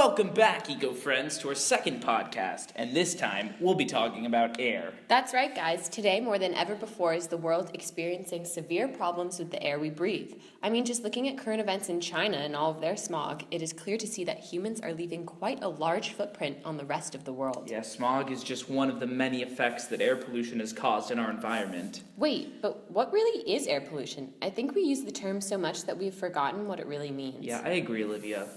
Welcome back, Ecofriends, to our second podcast, and this time we'll be talking about air. That's right, guys. Today, more than ever before, is the world experiencing severe problems with the air we breathe. I mean, just looking at current events in China and all of their smog, it is clear to see that humans are leaving quite a large footprint on the rest of the world. Yeah, smog is just one of the many effects that air pollution has caused in our environment. Wait, but what really is air pollution? I think we use the term so much that we've forgotten what it really means. Yeah, I agree, Olivia.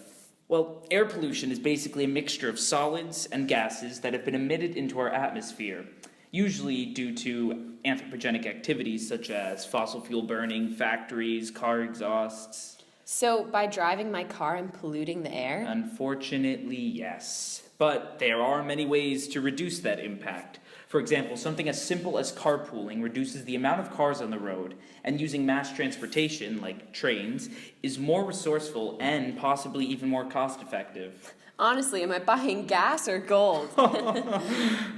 Well, air pollution is basically a mixture of solids and gases that have been emitted into our atmosphere, usually due to anthropogenic activities such as fossil fuel burning, factories, car exhausts. So, by driving my car, I'm polluting the air? Unfortunately, yes. But there are many ways to reduce that impact. For example, something as simple as carpooling reduces the amount of cars on the road, and using mass transportation, like trains, is more resourceful and possibly even more cost-effective. Honestly, am I buying gas or gold?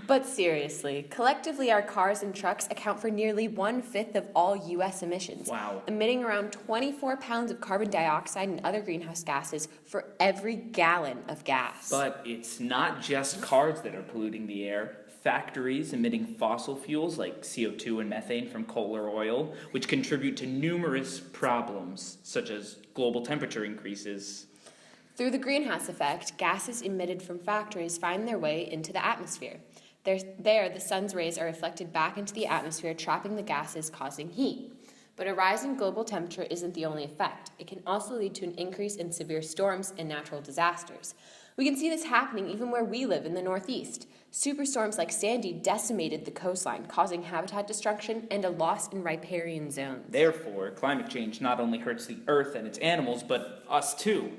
But seriously, collectively our cars and trucks account for nearly 1/5 of all U.S. emissions. Wow. Emitting around 24 pounds of carbon dioxide and other greenhouse gases for every gallon of gas. But it's not just cars that are polluting the air. Factories emitting fossil fuels like CO2 and methane from coal or oil, which contribute to numerous problems, such as global temperature increases. Through the greenhouse effect, gases emitted from factories find their way into the atmosphere. There, the sun's rays are reflected back into the atmosphere, trapping the gases causing heat. But a rise in global temperature isn't the only effect. It can also lead to an increase in severe storms and natural disasters. We can see this happening even where we live in the Northeast. Superstorms like Sandy decimated the coastline, causing habitat destruction and a loss in riparian zones. Therefore, climate change not only hurts the earth and its animals, but us too.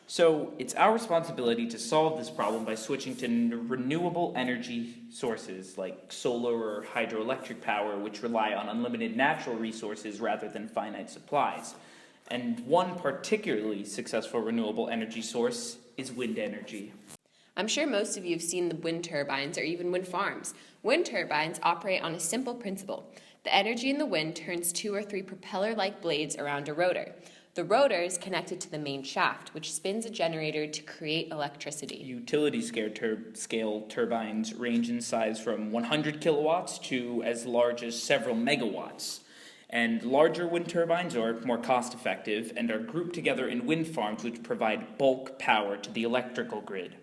So, it's our responsibility to solve this problem by switching to renewable energy sources like solar or hydroelectric power, which rely on unlimited natural resources rather than finite supplies. And one particularly successful renewable energy source is wind energy. I'm sure most of you have seen the wind turbines or even wind farms. Wind turbines operate on a simple principle. The energy in the wind turns 2 or 3 propeller-like blades around a rotor. The rotor is connected to the main shaft, which spins a generator to create electricity. Utility-scale turbines range in size from 100 kilowatts to as large as several megawatts. And larger wind turbines are more cost-effective and are grouped together in wind farms which provide bulk power to the electrical grid.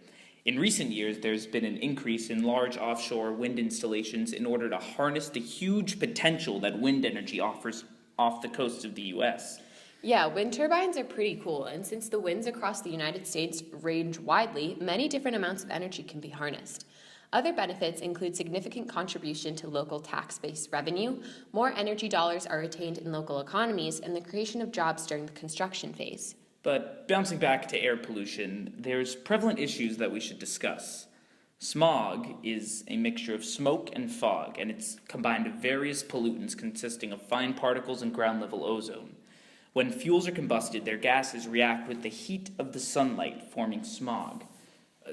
In recent years, there's been an increase in large offshore wind installations in order to harness the huge potential that wind energy offers off the coast of the U.S. Yeah, wind turbines are pretty cool, and since the winds across the United States range widely, many different amounts of energy can be harnessed. Other benefits include significant contribution to local tax-based revenue, more energy dollars are retained in local economies, and the creation of jobs during the construction phase. But bouncing back to air pollution, there's prevalent issues that we should discuss. Smog is a mixture of smoke and fog, and it's combined of various pollutants consisting of fine particles and ground-level ozone. When fuels are combusted, their gases react with the heat of the sunlight, forming smog.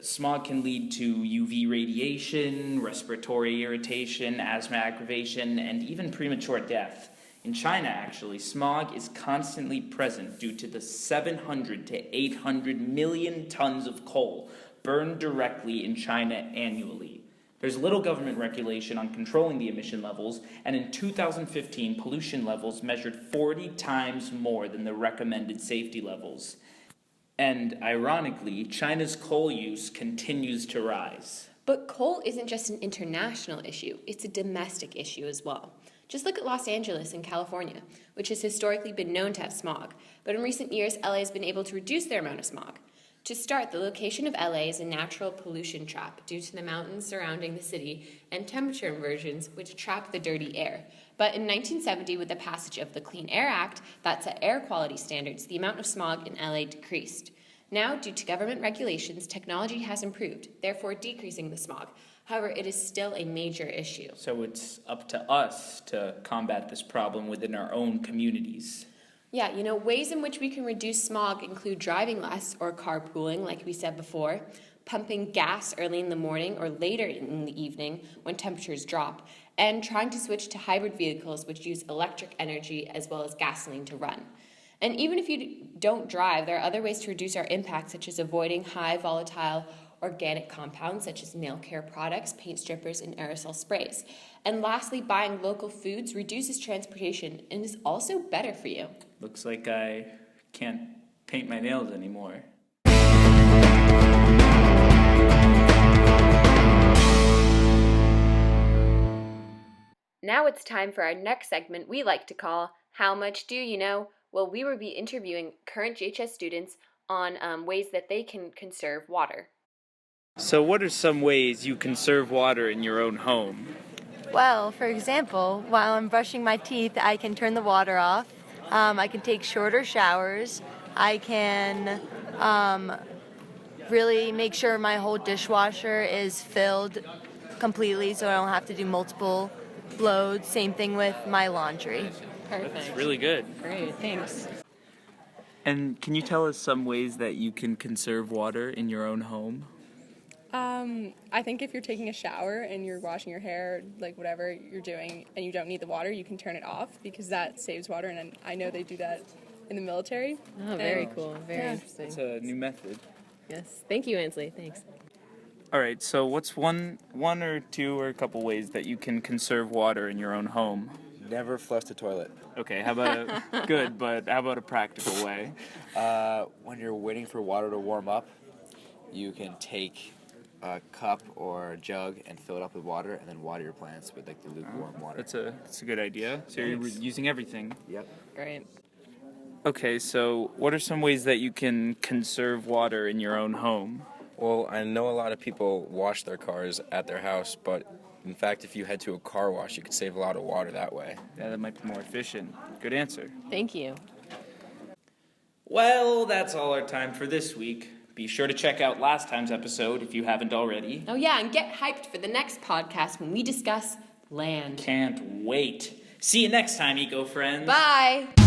Smog can lead to UV radiation, respiratory irritation, asthma aggravation, and even premature death. In China, actually, smog is constantly present due to the 700 to 800 million tons of coal burned directly in China annually. There's little government regulation on controlling the emission levels, and in 2015, pollution levels measured 40 times more than the recommended safety levels. And ironically, China's coal use continues to rise. But coal isn't just an international issue, it's a domestic issue as well. Just look at Los Angeles in California, which has historically been known to have smog, but in recent years, LA has been able to reduce their amount of smog. To start, the location of LA is a natural pollution trap due to the mountains surrounding the city and temperature inversions which trap the dirty air. But in 1970, with the passage of the Clean Air Act that set air quality standards, the amount of smog in LA decreased. Now, due to government regulations, technology has improved, therefore decreasing the smog. However, it is still a major issue. So it's up to us to combat this problem within our own communities. Yeah, ways in which we can reduce smog include driving less or carpooling, like we said before, pumping gas early in the morning or later in the evening when temperatures drop, and trying to switch to hybrid vehicles which use electric energy as well as gasoline to run. And even if you don't drive, there are other ways to reduce our impact, such as avoiding high volatile organic compounds such as nail care products, paint strippers, and aerosol sprays. And lastly, buying local foods reduces transportation and is also better for you. Looks like I can't paint my nails anymore. Now it's time for our next segment we like to call How Much Do You Know? Well, we will be interviewing current JHS students on ways that they can conserve water. So what are some ways you conserve water in your own home? Well, for example, while I'm brushing my teeth, I can turn the water off. I can take shorter showers. I can really make sure my whole dishwasher is filled completely so I don't have to do multiple loads. Same thing with my laundry. Perfect. That's really good. Great, thanks. And can you tell us some ways that you can conserve water in your own home? I think if you're taking a shower and you're washing your hair, like whatever you're doing, and you don't need the water, you can turn it off because that saves water, and I know they do that in the military. Oh, very cool. Very interesting. It's a new method. Yes. Thank you, Ansley. Thanks. All right, so what's one or two or a couple ways that you can conserve water in your own home? Never flush the toilet. Okay, how about how about a practical way? When you're waiting for water to warm up, you can take a cup or a jug and fill it up with water and then water your plants with like the lukewarm water. That's a good idea. So you're using everything. Yep. Great. Okay, so what are some ways that you can conserve water in your own home? Well, I know a lot of people wash their cars at their house, but in fact, if you head to a car wash, you could save a lot of water that way. Yeah, that might be more efficient. Good answer. Thank you. Well, that's all our time for this week. Be sure to check out last time's episode if you haven't already. Oh yeah, and get hyped for the next podcast when we discuss land. Can't wait. See you next time, Eco Friends. Bye!